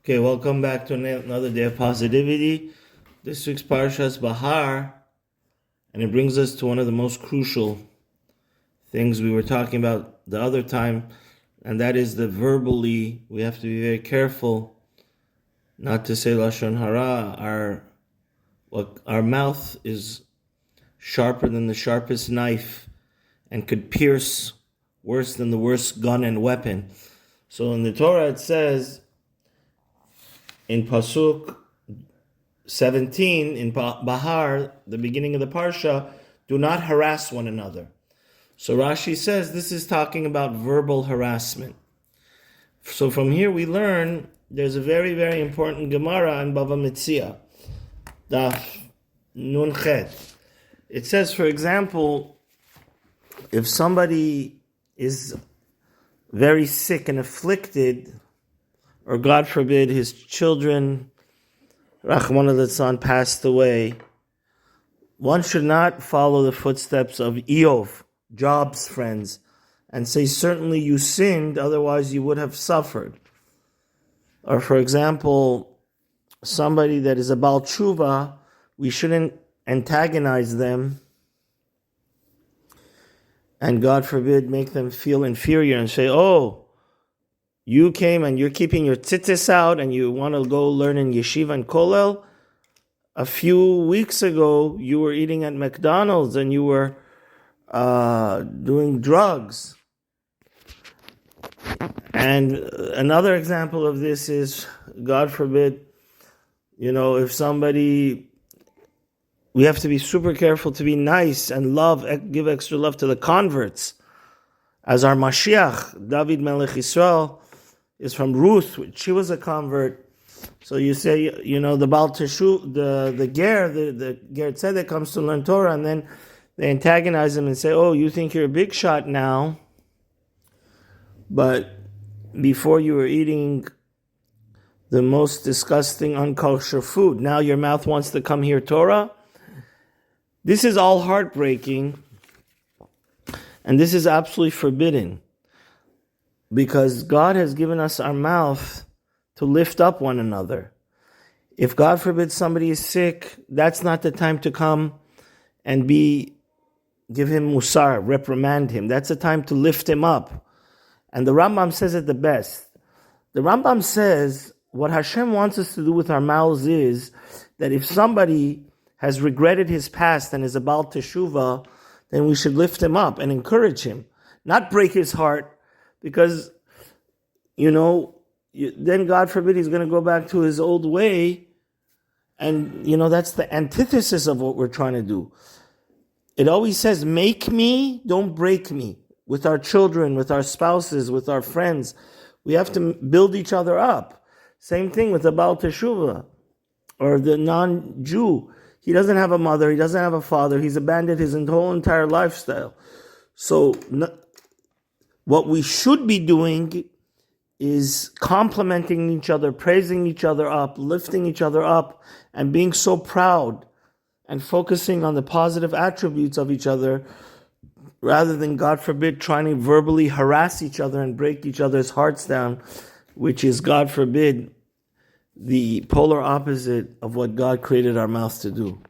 Okay, welcome back to another day of positivity. This week's Parsha is Behar, and it brings us to one of the most crucial things we were talking about the other time, and that is the verbally. We have to be very careful not to say Lashon Hara. Our mouth is sharper than the sharpest knife and could pierce worse than the worst gun and weapon. So in the Torah it says, in Pasuk 17, in Behar, the beginning of the Parsha, do not harass one another. So Rashi says this is talking about verbal harassment. So from here we learn there's a very, very important Gemara in Bava Metzia, Daf Nun Chet. It says, for example, if somebody is very sick and afflicted, or God forbid, his children, Rahman al-Litzlan, passed away, one should not follow the footsteps of Eov, Job's friends, and say, certainly you sinned, otherwise you would have suffered. Or for example, somebody that is a Baal Tshuva, we shouldn't antagonize them and, God forbid, make them feel inferior and say, oh, you came and you're keeping your tzitzis out and you want to go learn in yeshiva and kollel. A few weeks ago, you were eating at McDonald's and you were doing drugs. And another example of this is, God forbid, if somebody, we have to be super careful to be nice and give extra love to the converts. As our Mashiach, David Melech Yisrael, is from Ruth. She was a convert. So you say, the Baal Teshuv, the Ger Tzedek comes to learn Torah, and then they antagonize him and say, oh, you think you're a big shot now, but before you were eating the most disgusting unkosher food, now your mouth wants to come hear Torah? This is all heartbreaking, and this is absolutely forbidden. Because God has given us our mouth to lift up one another. If God forbid somebody is sick, that's not the time to come and give him musar, reprimand him. That's the time to lift him up. And the Rambam says it the best. The Rambam says what Hashem wants us to do with our mouths is that if somebody has regretted his past and is about teshuvah, then we should lift him up and encourage him, not break his heart. Because, then God forbid he's going to go back to his old way. And, that's the antithesis of what we're trying to do. It always says, make me, don't break me. With our children, with our spouses, with our friends. We have to build each other up. Same thing with the Baal Teshuvah or the non-Jew. He doesn't have a mother. He doesn't have a father. He's abandoned his whole entire lifestyle. So what we should be doing is complimenting each other, praising each other up, lifting each other up, and being so proud and focusing on the positive attributes of each other rather than, God forbid, trying to verbally harass each other and break each other's hearts down, which is, God forbid, the polar opposite of what God created our mouth to do.